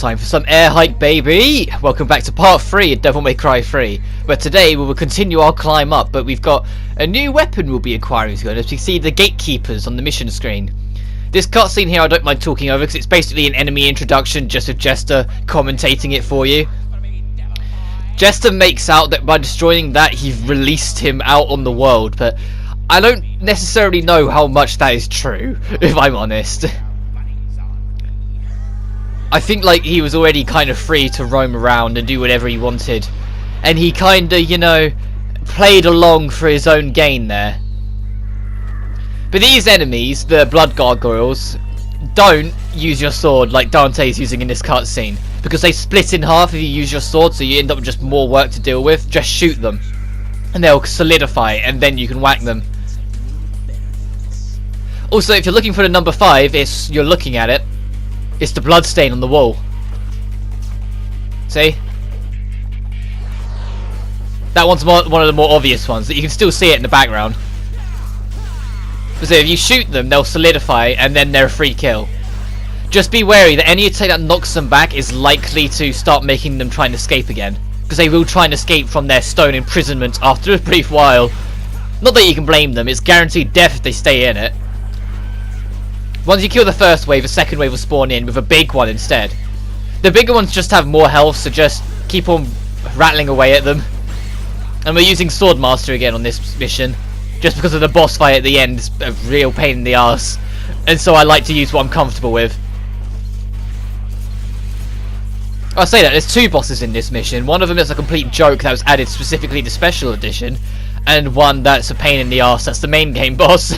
time for some air hike, baby! Welcome back to part 3 of Devil May Cry 3. But today we will continue our climb up, but we've got a new weapon we'll be acquiring soon, as we see the gatekeepers on the mission screen. This cutscene here I don't mind talking over because it's basically an enemy introduction just with Jester commentating it for you. Jester makes out that by destroying that he released him out on the world, but I don't necessarily know how much that is true, if I'm honest. I think like he was already kind of free to roam around and do whatever he wanted, and he kind of, you know, played along for his own gain there. But these enemies, the blood gargoyles, don't use your sword like Dante's using in this cutscene, because they split in half if you use your sword, so you end up with just more work to deal with. Just shoot them and they'll solidify, and then you can whack them. Also, if you're looking for the number 5, you're looking at it. It's the blood stain on the wall. See? That one's one of the more obvious ones, that you can still see it in the background. So if you shoot them, they'll solidify, and then they're a free kill. Just be wary that any attack that knocks them back is likely to start making them try and escape again, because they will try and escape from their stone imprisonment after a brief while. Not that you can blame them, it's guaranteed death if they stay in it. Once you kill the first wave, the second wave will spawn in with a big one instead. The bigger ones just have more health, so just keep on rattling away at them. And we're using Swordmaster again on this mission, just because of the boss fight at the end is a real pain in the arse, and so I like to use what I'm comfortable with. I'll say that, there's 2 bosses in this mission. One of them is a complete joke that was added specifically to Special Edition, and one that's a pain in the arse, that's the main game boss.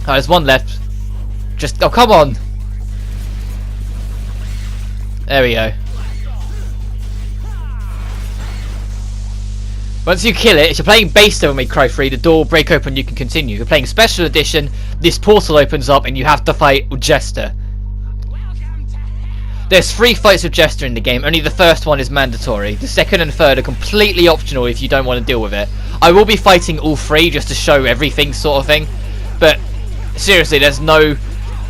Oh, there's one left. Just, oh, come on. There we go. Once you kill it, if you're playing base Devil May Cry 3, the door will break open and you can continue. If you're playing Special Edition, this portal opens up and you have to fight with Jester. There's 3 fights with Jester in the game, only the first one is mandatory. The second and third are completely optional if you don't want to deal with it. I will be fighting all 3 just to show everything sort of thing, but seriously, there's no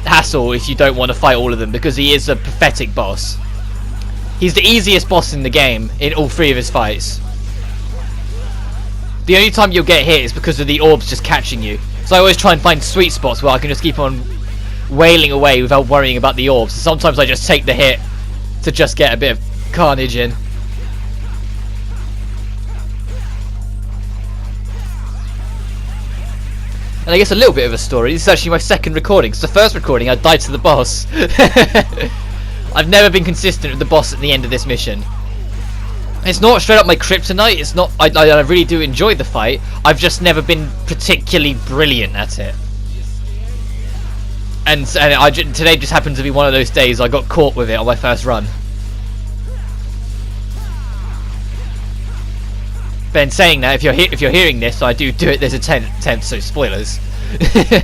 hassle if you don't want to fight all of them, because he is a pathetic boss. He's the easiest boss in the game in all 3 of his fights. The only time you'll get hit is because of the orbs just catching you. So I always try and find sweet spots where I can just keep on wailing away without worrying about the orbs. Sometimes I just take the hit to just get a bit of carnage in. And I guess a little bit of a story. This is actually my second recording. It's the first recording I died to the boss. I've never been consistent with the boss at the end of this mission. It's not straight up my kryptonite. It's not. I really do enjoy the fight. I've just never been particularly brilliant at it. And today just happened to be one of those days I got caught with it on my first run. But in saying that, if you're hearing this, I do it. There's a 10 attempt, so spoilers. If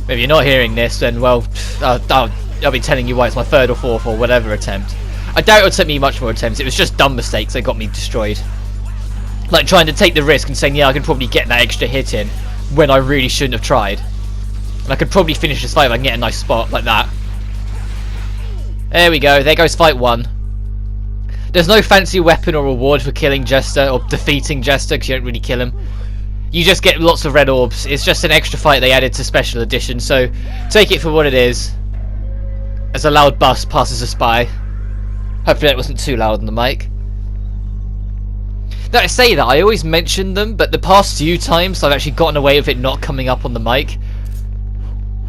you're not hearing this, then well, I'll be telling you why it's my 3rd or 4th or whatever attempt. I doubt it would take me much more attempts. It was just dumb mistakes that got me destroyed. Like trying to take the risk and saying, yeah, I can probably get that extra hit in, when I really shouldn't have tried. And I could probably finish this fight if I can get a nice spot like that. There we go. There goes fight 1. There's no fancy weapon or reward for killing Jester or defeating Jester, because you don't really kill him. You just get lots of red orbs. It's just an extra fight they added to Special Edition, so take it for what it is. As a loud bus passes us by. Hopefully that wasn't too loud on the mic. Now I say that, I always mention them, but the past few times I've actually gotten away with it not coming up on the mic.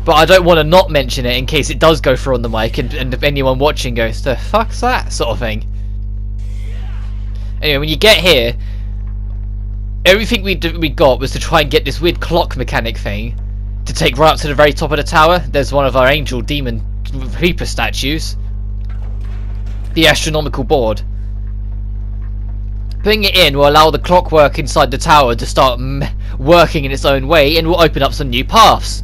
But I don't want to not mention it in case it does go through on the mic and if anyone watching goes, the fuck's that, sort of thing. Anyway, when you get here, everything we got was to try and get this weird clock mechanic thing to take right up to the very top of the tower. There's one of our angel demon reaper statues. The astronomical board. Putting it in will allow the clockwork inside the tower to start working in its own way, and will open up some new paths.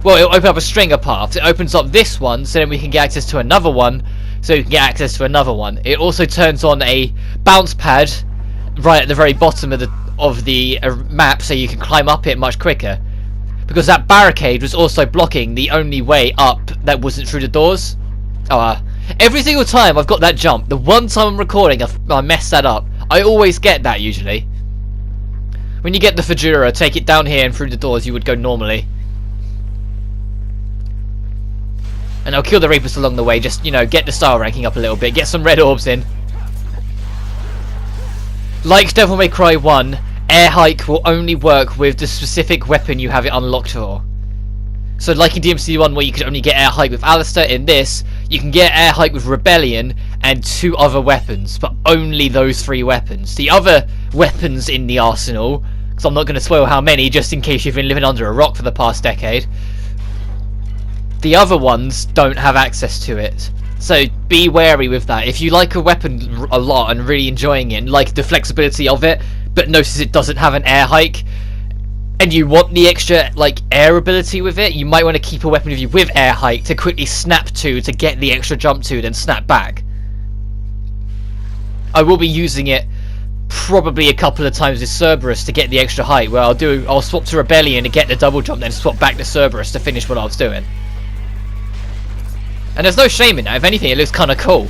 Well, it'll open up a string of paths. It opens up this one, so then we can get access to another one, so we can get access to another one. It also turns on a bounce pad right at the very bottom of the map, so you can climb up it much quicker. because that barricade was also blocking the only way up that wasn't through the doors. Every single time I've got that jump, the one time I'm recording I mess that up. I always get that usually. When you get the Fajura, take it down here and through the doors you would go normally. And I'll kill the Reapers along the way, just, you know, get the style ranking up a little bit, get some red orbs in. Like Devil May Cry 1, air hike will only work with the specific weapon you have it unlocked for. So like in DMC 1 where you could only get air hike with Alistair, in this, you can get air hike with Rebellion and 2 other weapons, but only those 3 weapons. The other weapons in the arsenal, because I'm not going to spoil how many, just in case you've been living under a rock for the past decade, the other ones don't have access to it. So be wary with that. If you like a weapon a lot and really enjoying it, and like the flexibility of it, but notice it doesn't have an air hike, and you want the extra like air ability with it, you might want to keep a weapon with you with air hike to quickly snap to get the extra jump to, then snap back. I will be using it probably a couple of times with Cerberus to get the extra height, where I'll swap to Rebellion to get the double jump, then swap back to Cerberus to finish what I was doing. And there's no shame in that. If anything, it looks kind of cool.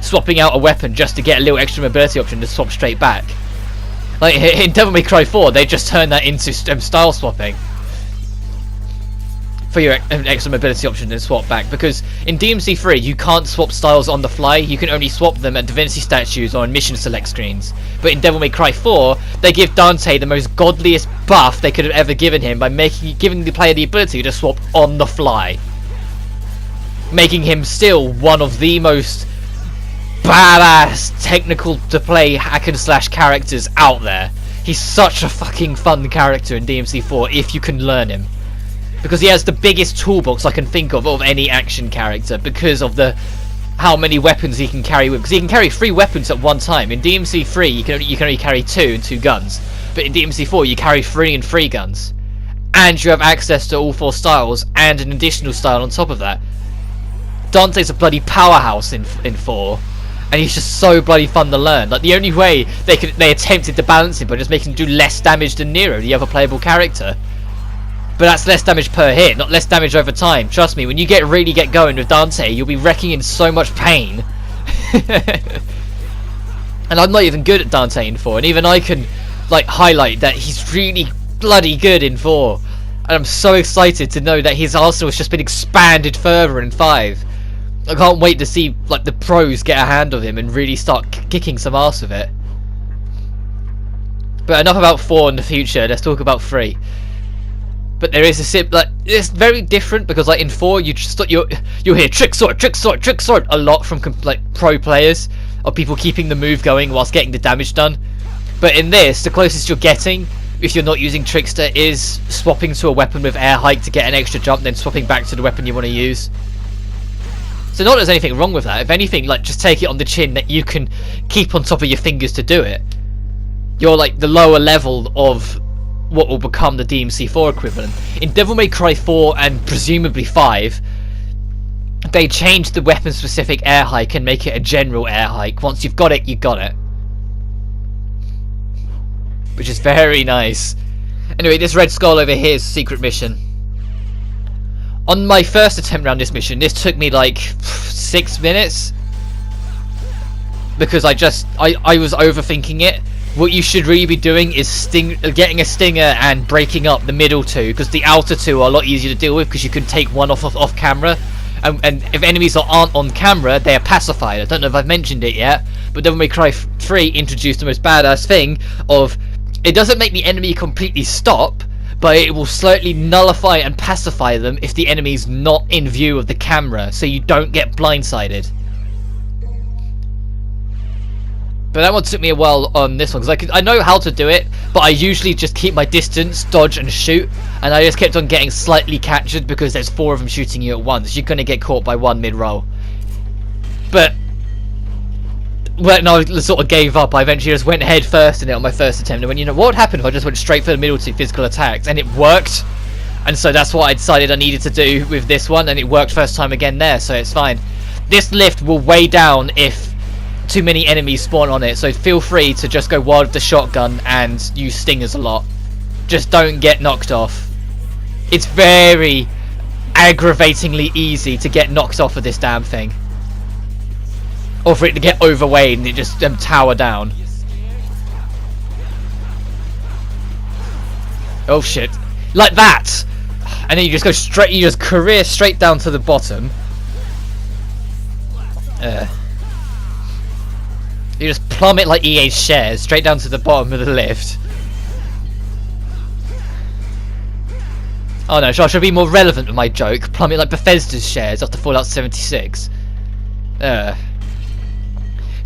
Swapping out a weapon just to get a little extra mobility option to swap straight back. Like in Devil May Cry 4, they just turned that into style swapping. For your extra mobility option and swap back. Because in DMC 3, you can't swap styles on the fly. You can only swap them at Divinity statues or on mission select screens. But in Devil May Cry 4, they give Dante the most godliest buff they could have ever given him by giving the player the ability to swap on the fly. Making him still one of the most badass technical to play hack and slash characters out there. He's such a fucking fun character in DMC 4 if you can learn him, because he has the biggest toolbox I can think of any action character, because of how many weapons he can carry with, because he can carry 3 weapons at one time. In DMC 3 you can only carry 2 and 2 guns, but in DMC 4 you carry 3 and 3 guns, and you have access to all 4 styles and an additional style on top of that. Dante's a bloody powerhouse in 4, and he's just so bloody fun to learn. Like, the only way they attempted to balance him by just making him do less damage than Nero, the other playable character. But that's less damage per hit, not less damage over time. Trust me, when you really get going with Dante, you'll be wrecking in so much pain. And I'm not even good at Dante in 4, and even I can like highlight that he's really bloody good in 4. And I'm so excited to know that his arsenal has just been expanded further in 5. I can't wait to see like the pros get a hand of him and really start kicking some ass with it. But enough about 4 in the future. Let's talk about 3. But there is it's very different, because like in 4 you'll hear trick sword, trick sword, trick sword a lot from like pro players, of people keeping the move going whilst getting the damage done. But in this, the closest you're getting, if you're not using Trickster, is swapping to a weapon with air hike to get an extra jump, then swapping back to the weapon you want to use. So not that there's anything wrong with that. If anything, like, just take it on the chin that you can keep on top of your fingers to do it. You're like the lower level of what will become the DMC4 equivalent. In Devil May Cry 4 and presumably 5, they changed the weapon specific air hike and make it a general air hike. Once you've got it, you got it. Which is very nice. Anyway, this red skull over here is a secret mission. On my first attempt around this mission, this took me like 6 minutes, because I was overthinking it. What you should really be doing is getting a stinger and breaking up the middle 2, because the outer 2 are a lot easier to deal with, because you can take one off camera, and if enemies aren't on camera, they are pacified. I don't know if I've mentioned it yet, but Devil May Cry 3 introduced the most badass thing of, it doesn't make the enemy completely stop, but it will slightly nullify and pacify them if the enemy's not in view of the camera, so you don't get blindsided. But that one took me a while on this one, because I know how to do it, but I usually just keep my distance, dodge and shoot, and I just kept on getting slightly captured because there's 4 of them shooting you at once. You're going to get caught by one mid-roll. But when I sort of gave up, I eventually just went head first in it on my first attempt, and when, you know, what would happen if I just went straight for the middle 2 physical attacks, and it worked. And so that's what I decided I needed to do with this one, and it worked first time again there, so it's fine. This lift will weigh down if too many enemies spawn on it, so feel free to just go wild with the shotgun and use stingers a lot. just don't get knocked off. It's very aggravatingly easy to get knocked off of this damn thing. Or for it to get overweight and it just tower down. Oh shit. Like that! And then you just go straight, you just career straight down to the bottom. You just plummet like EA's shares straight down to the bottom of the lift. Oh no, I should be more relevant with my joke. Plummet like Bethesda's shares after Fallout 76.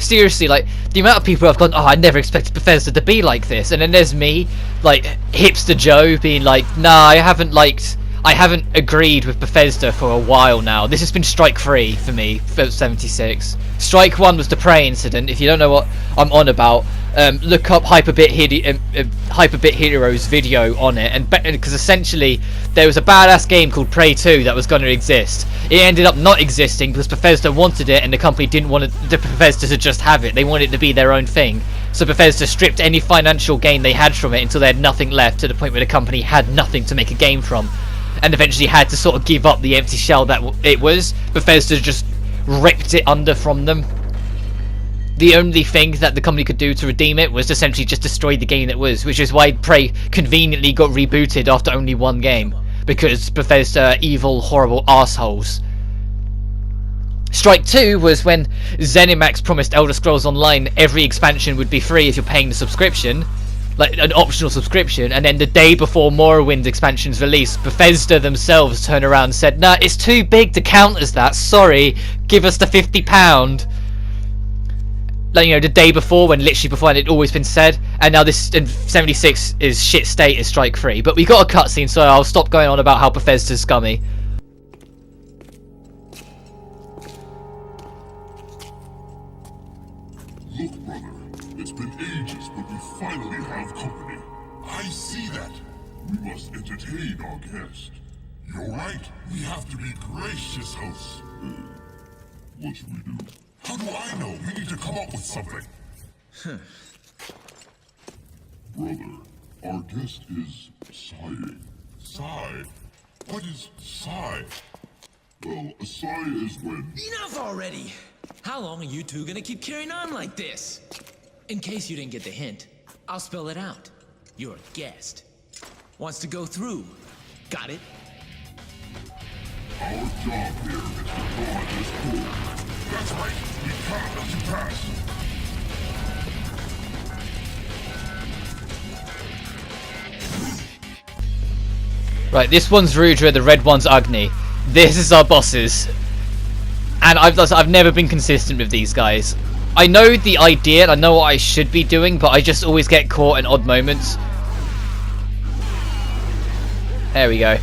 Seriously, like, the amount of people who have gone, oh, I never expected Bethesda to be like this. And then there's me, like, hipster Joe, being like, nah, I haven't agreed with Bethesda for a while now. This has been strike free for me for 76. Strike 1 was the Prey incident. If you don't know what I'm on about, look up Hyperbit Hero's video on it, and because essentially there was a badass game called Prey 2 that was going to exist. It ended up not existing because Bethesda wanted it, and the company didn't want Bethesda to just have it. They wanted it to be their own thing. So Bethesda stripped any financial gain they had from it until they had nothing left, to the point where the company had nothing to make a game from, and eventually had to sort of give up the empty shell that it was. Bethesda just ripped it under from them. The only thing that the company could do to redeem it was essentially just destroy the game it was, which is why Prey conveniently got rebooted after only one game, because Bethesda are evil, horrible assholes. Strike 2 was when ZeniMax promised Elder Scrolls Online every expansion would be free if you're paying the subscription, like an optional subscription, and then the day before Morrowind expansion's release, Bethesda themselves turned around and said, nah, it's too big to count as that, sorry, give us the £50. Like, you know, the day before, when literally before it had always been said, and now this in 76 is shit state, is strike free. But we got a cutscene, so I'll stop going on about how Bethesda's scummy. Look, brother, it's been ages, but we finally have company. I see that. We must entertain our guest. You're right. We have to be gracious hosts. What should we do? How do I know? We need to come up with something. Brother, our guest is sighing. Sigh? What is sigh? Well, a sigh is when... Enough already! How long are you two gonna keep carrying on like this? In case you didn't get the hint, I'll spell it out. Your guest wants to go through. Got it? Our job here is to guard this pool. That's right. We can't let you pass. Right, this one's Rudra, the red one's Agni. This is our bosses. And I've never been consistent with these guys. I know the idea and I know what I should be doing, but I just always get caught in odd moments. There we go.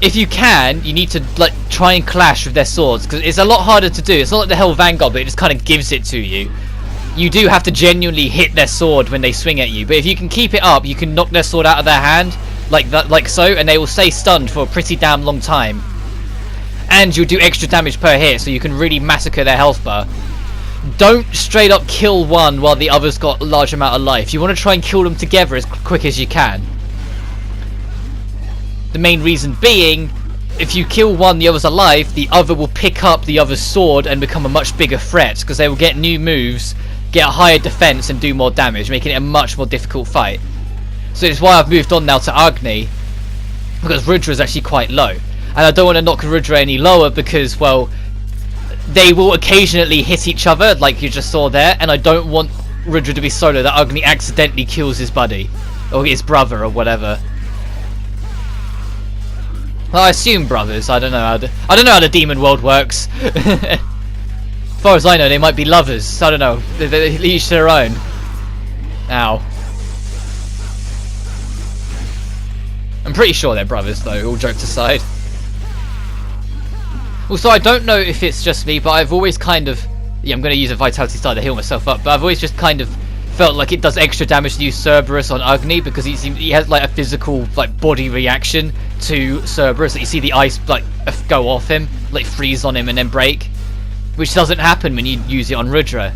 If you can, you need to like try and clash with their swords, because it's a lot harder to do. It's not like the Hell Vanguard, but it just kind of gives it to you. You do have to genuinely hit their sword when they swing at you, but if you can keep it up, you can knock their sword out of their hand, like that, like so, and they will stay stunned for a pretty damn long time. And you'll do extra damage per hit, so you can really massacre their health bar. Don't straight up kill one while the other's got a large amount of life. You want to try and kill them together as quick as you can. The main reason being, if you kill one, the other's alive, the other will pick up the other's sword and become a much bigger threat, because they will get new moves, get a higher defense, and do more damage, making it a much more difficult fight. So it's why I've moved on now to Agni, because Rudra is actually quite low. And I don't want to knock Rudra any lower because, well, they will occasionally hit each other, like you just saw there, and I don't want Rudra to be solo that Agni accidentally kills his buddy, or his brother, or whatever. Well, I assume brothers. I don't know how the demon world works. As far as I know, they might be lovers. I don't know. They're each their own. Ow. I'm pretty sure they're brothers, though. All jokes aside. Also, I don't know if it's just me, but I've always kind of... Yeah, I'm going to use a Vitality Star to heal myself up, but I've always just kind of felt like it does extra damage to use Cerberus on Agni, because he has like a physical like body reaction to Cerberus. Like, you see the ice like go off him, like freeze on him and then break, which doesn't happen when you use it on Rudra.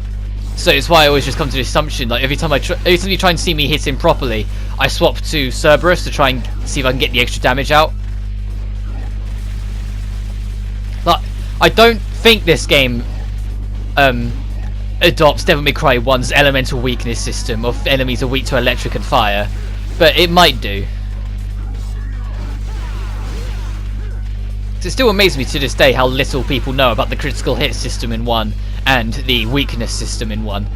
So it's why I always just come to the assumption, like every time you try and see me hit him properly, I swap to Cerberus to try and see if I can get the extra damage out. But I don't think this game adopts Devil May Cry 1's elemental weakness system of enemies are weak to electric and fire, but it might do. It still amazes me to this day how little people know about the critical hit system in 1 and the weakness system in 1.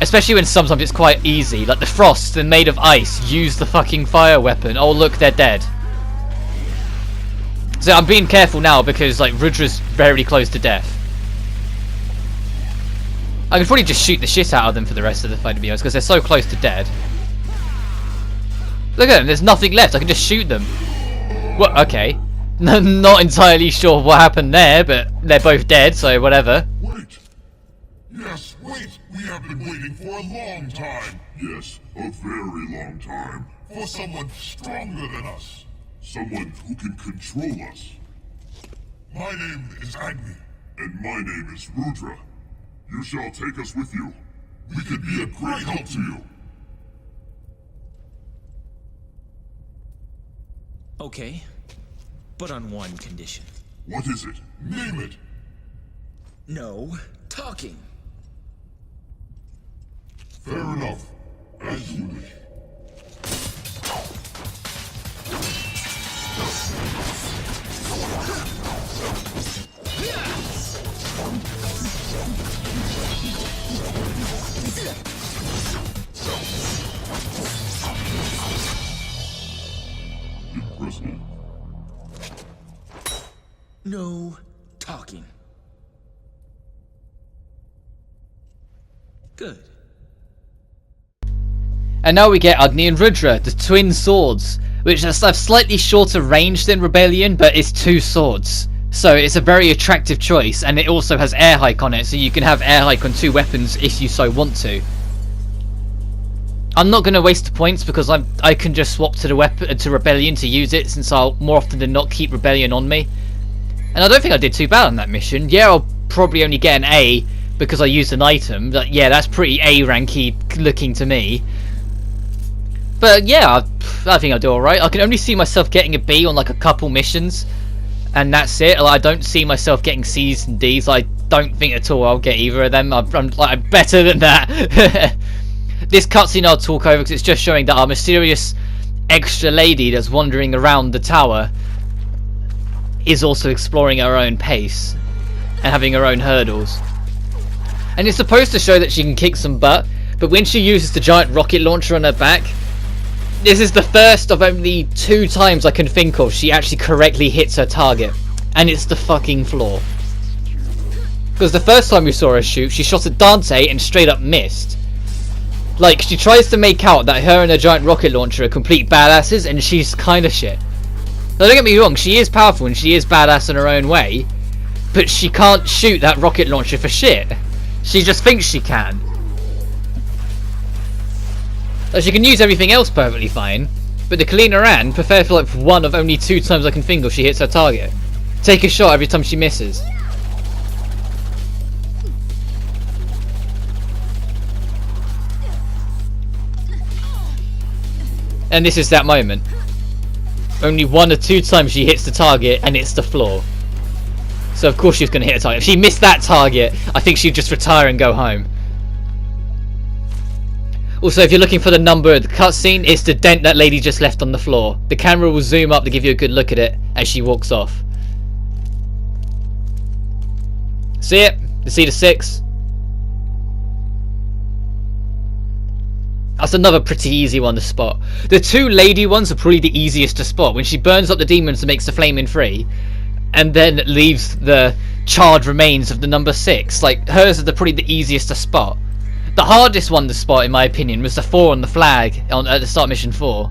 Especially when sometimes it's quite easy, like the Frost, they're made of ice, use the fucking fire weapon, oh look, they're dead. So I'm being careful now because like Rudra's very close to death. I could probably just shoot the shit out of them for the rest of the fight, to be honest, because they're so close to dead. Look at them, there's nothing left, I can just shoot them. Well, okay. Not entirely sure what happened there, but they're both dead, so whatever. Wait! Yes, wait! We have been waiting for a long time! Yes, a very long time. For someone stronger than us. Someone who can control us. My name is Agni. And my name is Rudra. You shall take us with you. We could be a great help to you. Okay, but on one condition. What is it? Name it! No talking. Fair enough. As you wish. Impressive. No talking. Good. And now we get Agni and Rudra, the twin swords, which have slightly shorter range than Rebellion, but it's two swords. So it's a very attractive choice, and it also has air hike on it, so you can have air hike on two weapons if you so want to. I'm not going to waste the points because I can just swap to the weapon to Rebellion to use it, since I'll more often than not keep Rebellion on me. And I don't think I did too bad on that mission. Yeah, I'll probably only get an A because I used an item, but yeah, that's pretty A-ranky looking to me. But yeah, I think I'll do alright. I can only see myself getting a B on like a couple missions, and that's it. I don't see myself getting C's and D's. I don't think at all I'll get either of them. I'm like better than that. This cutscene I'll talk over because it's just showing that our mysterious extra lady that's wandering around the tower is also exploring her own pace and having her own hurdles. And it's supposed to show that she can kick some butt, but when she uses the giant rocket launcher on her back, this is the first of only 2 times I can think of she actually correctly hits her target, and it's the fucking floor. Because the first time we saw her shoot, she shot at Dante and straight up missed. Like, she tries to make out that her and her giant rocket launcher are complete badasses, and she's kind of shit. Now don't get me wrong, she is powerful and she is badass in her own way, but she can't shoot that rocket launcher for shit. She just thinks she can. Like, she can use everything else perfectly fine, but the cleaner Anne prefer for like one of only 2 times I can think of she hits her target. Take a shot every time she misses. And this is that moment. Only 1 or 2 times she hits the target and it's the floor. So of course she's going to hit a target. If she missed that target, I think she'd just retire and go home. Also, if you're looking for the number of the cutscene, it's the dent that lady just left on the floor. The camera will zoom up to give you a good look at it as she walks off. See it? See the 6? That's another pretty easy one to spot. The 2 lady ones are probably the easiest to spot. When she burns up the demons and makes the flaming free, and then leaves the charred remains of the number 6. Like, hers are probably the easiest to spot. The hardest one to spot, in my opinion, was the 4 on the flag at the start of mission 4.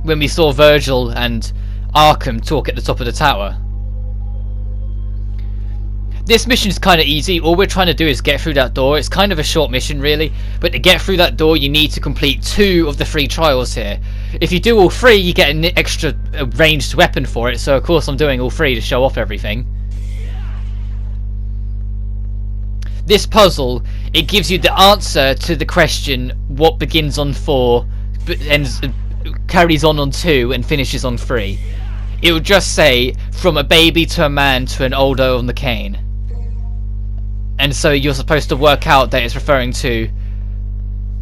When we saw Virgil and Arkham talk at the top of the tower. This mission is kind of easy. All we're trying to do is get through that door. It's kind of a short mission really, but to get through that door you need to complete 2 of the 3 trials here. If you do all 3 you get an extra ranged weapon for it, so of course I'm doing all 3 to show off everything. this puzzle, it gives you the answer to the question what begins on 4 but ends carries on 2 and finishes on 3. It will just say from a baby to a man to an older on the cane, and so you're supposed to work out that it's referring to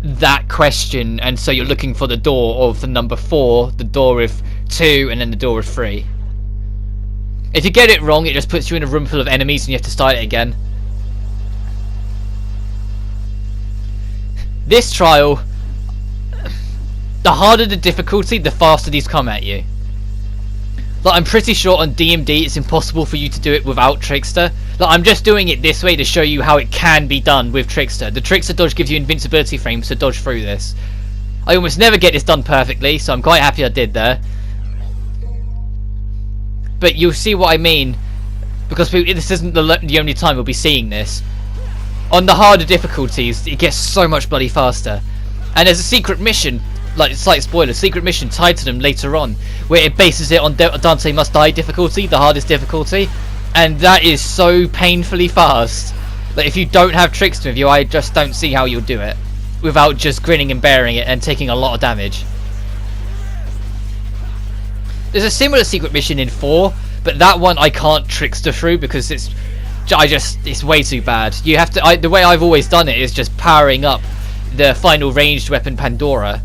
that question, and so you're looking for the door of the number 4, the door of 2, and then the door of 3. If you get it wrong, it just puts you in a room full of enemies and you have to start it again. This trial, the harder the difficulty, the faster these come at you. Like, I'm pretty sure on DMD it's impossible for you to do it without Trickster. Like, I'm just doing it this way to show you how it can be done with Trickster. The Trickster dodge gives you invincibility frames to dodge through this. I almost never get this done perfectly, so I'm quite happy I did there. But you'll see what I mean, because this isn't the only time we'll be seeing this. On the harder difficulties, it gets so much bloody faster. And there's a secret mission, like slight spoiler, secret mission tied to them later on, where it bases it on Dante Must Die difficulty, the hardest difficulty, and that is so painfully fast that if you don't have Trickster with you, I just don't see how you'll do it without just grinning and bearing it and taking a lot of damage. There's a similar secret mission in 4, but that one I can't Trickster through because it's way too bad. You have to. The way I've always done it is just powering up the final ranged weapon Pandora,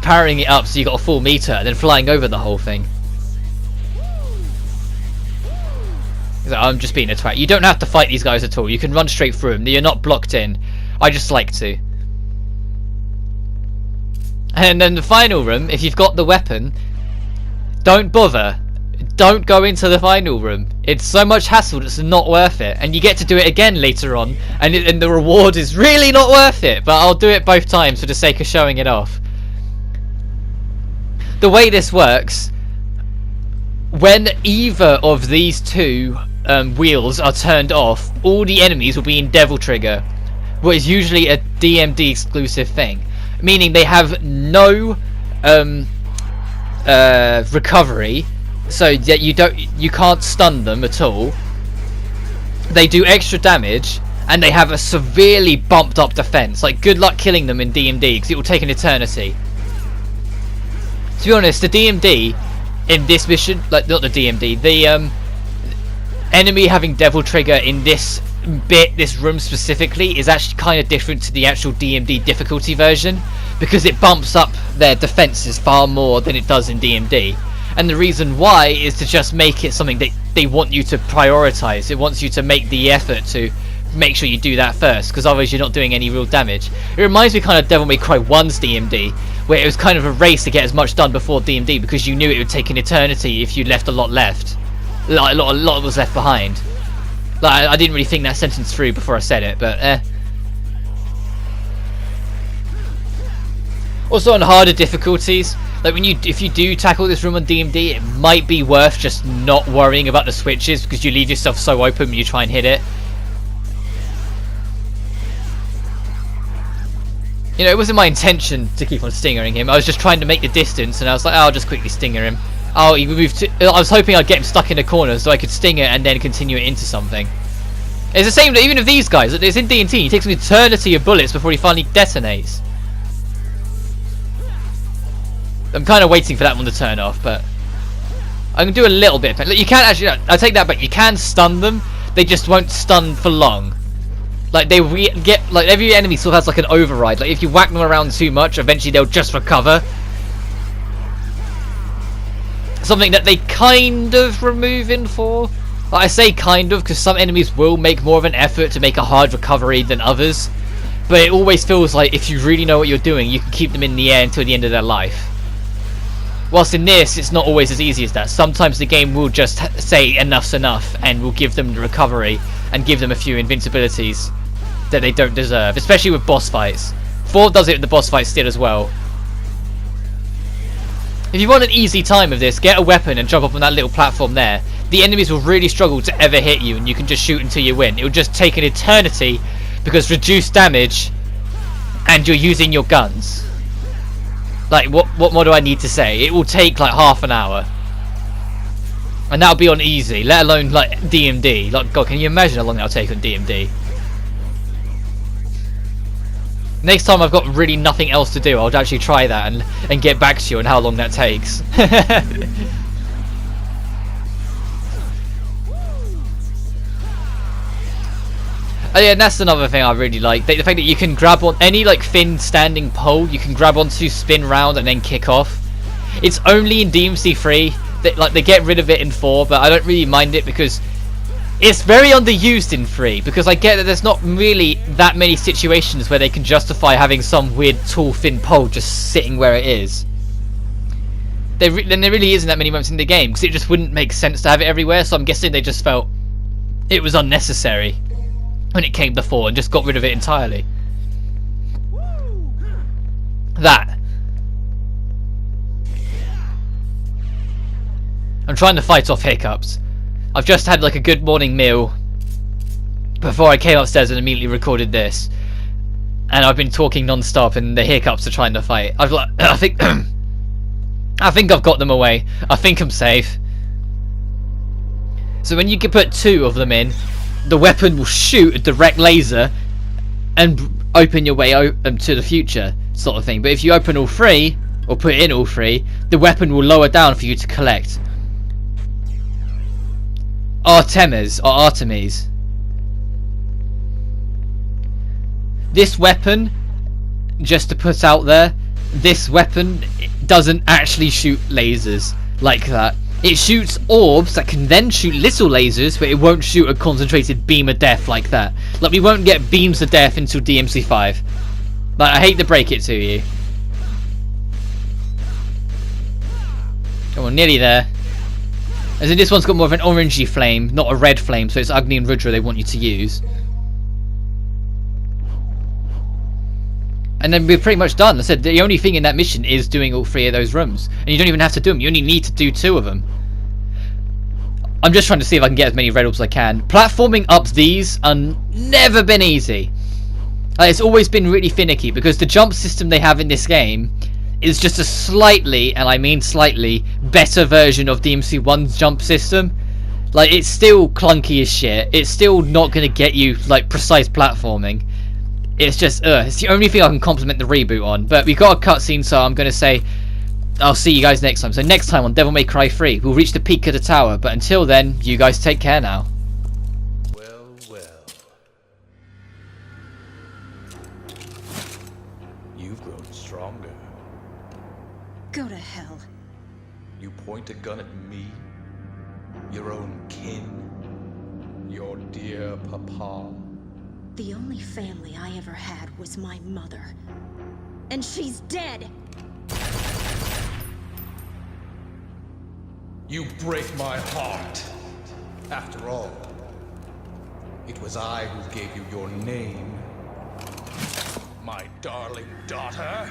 powering it up so you got a full meter, and then flying over the whole thing. I'm just being a twat. You don't have to fight these guys at all. You can run straight through them. You're not blocked in. I just like to. And then the final room, if you've got the weapon, don't bother. Don't go into the final room. It's so much hassle that's not worth it. And you get to do it again later on, and the reward is really not worth it. But I'll do it both times for the sake of showing it off. The way this works, when either of these two wheels are turned off, all the enemies will be in Devil Trigger, what is usually a DMD exclusive thing, meaning they have no recovery, so that you can't stun them at all. They do extra damage, and they have a severely bumped up defense. Like, good luck killing them in DMD because it will take an eternity. To be honest, the DMD in this mission, like not the DMD, the enemy having Devil Trigger in this room specifically, is actually kind of different to the actual DMD difficulty version, because it bumps up their defenses far more than it does in DMD. And the reason why is to just make it something that they want you to prioritize. It wants you to make the effort to make sure you do that first, because otherwise you're not doing any real damage. It reminds me kind of Devil May Cry 1's DMD, where it was kind of a race to get as much done before DMD, because you knew it would take an eternity if you left a lot left. Like, a lot was left behind. Like, I didn't really think that sentence through before I said it, but Also on harder difficulties, like if you do tackle this room on DMD, it might be worth just not worrying about the switches, because you leave yourself so open when you try and hit it. You know, it wasn't my intention to keep on stingering him. I was just trying to make the distance, and I was like, oh, I'll just quickly stinger him. Oh, he moved to... I was hoping I'd get him stuck in a corner so I could sting it and then continue it into something. It's the same even with these guys. It's in D&T. It takes an eternity of bullets before he finally detonates. I'm kind of waiting for that one to turn off, but I can do a little bit. You can't actually... I take that back. You can stun them. They just won't stun for long. Like, like, every enemy still has like an override. Like, if you whack them around too much, eventually they'll just recover. Something that they kind of remove in 4. Like, I say kind of because some enemies will make more of an effort to make a hard recovery than others. But it always feels like if you really know what you're doing, you can keep them in the air until the end of their life. Whilst in this, it's not always as easy as that. Sometimes the game will just say enough's enough and will give them the recovery and give them a few invincibilities that they don't deserve, especially with boss fights. 4 does it with the boss fights still as well. If you want an easy time of this, get a weapon and jump up on that little platform there. The enemies will really struggle to ever hit you, and you can just shoot until you win. It will just take an eternity because reduced damage and you're using your guns. Like, what more do I need to say? It will take like half an hour. And that'll be on easy, let alone like DMD. Like, God, can you imagine how long that'll take on DMD? Next time I've got really nothing else to do, I'll actually try that and get back to you on how long that takes. Oh yeah, and that's another thing I really like. The fact that you can grab on any like thin standing pole, you can grab onto, spin round, and then kick off. It's only in DMC3 that like they get rid of it in 4, but I don't really mind it because it's very underused in 3. Because I get that there's not really that many situations where they can justify having some weird tall thin pole just sitting where it is. Then there really isn't that many moments in the game because it just wouldn't make sense to have it everywhere. So I'm guessing they just felt it was unnecessary when it came before and just got rid of it entirely. That. I'm trying to fight off hiccups. I've just had like a good morning meal before I came upstairs and immediately recorded this. And I've been talking non-stop and the hiccups are trying to fight. I think I've got them away. I think I'm safe. So when you can put 2 of them in, the weapon will shoot a direct laser and open your way to the future, sort of thing. But if you open all 3, or put in all 3, the weapon will lower down for you to collect. Artemis. This weapon, just to put out there, this weapon doesn't actually shoot lasers like that. It shoots orbs that can then shoot little lasers, but it won't shoot a concentrated beam of death like that. Like, we won't get beams of death until DMC5. Like, I hate to break it to you. Come on, nearly there. As in, this one's got more of an orangey flame, not a red flame, so it's Agni and Rudra they want you to use. And then we're pretty much done. I said the only thing in that mission is doing all 3 of those rooms. And you don't even have to do them. You only need to do 2 of them. I'm just trying to see if I can get as many red orbs as I can. Platforming up these are never been easy. It's always been really finicky because the jump system they have in this game is just a slightly, and I mean slightly, better version of DMC1's jump system. Like, it's still clunky as shit. It's still not going to get you, like, precise platforming. It's just, it's the only thing I can compliment the reboot on. But we've got a cutscene, so I'm going to say I'll see you guys next time. So next time on Devil May Cry 3, we'll reach the peak of the tower. But until then, you guys take care now. Well, well. You've grown stronger. Go to hell. You point a gun at me? Your own kin? Your dear papa? The only family I ever had was my mother. And she's dead! You break my heart. After all, it was I who gave you your name. My darling daughter.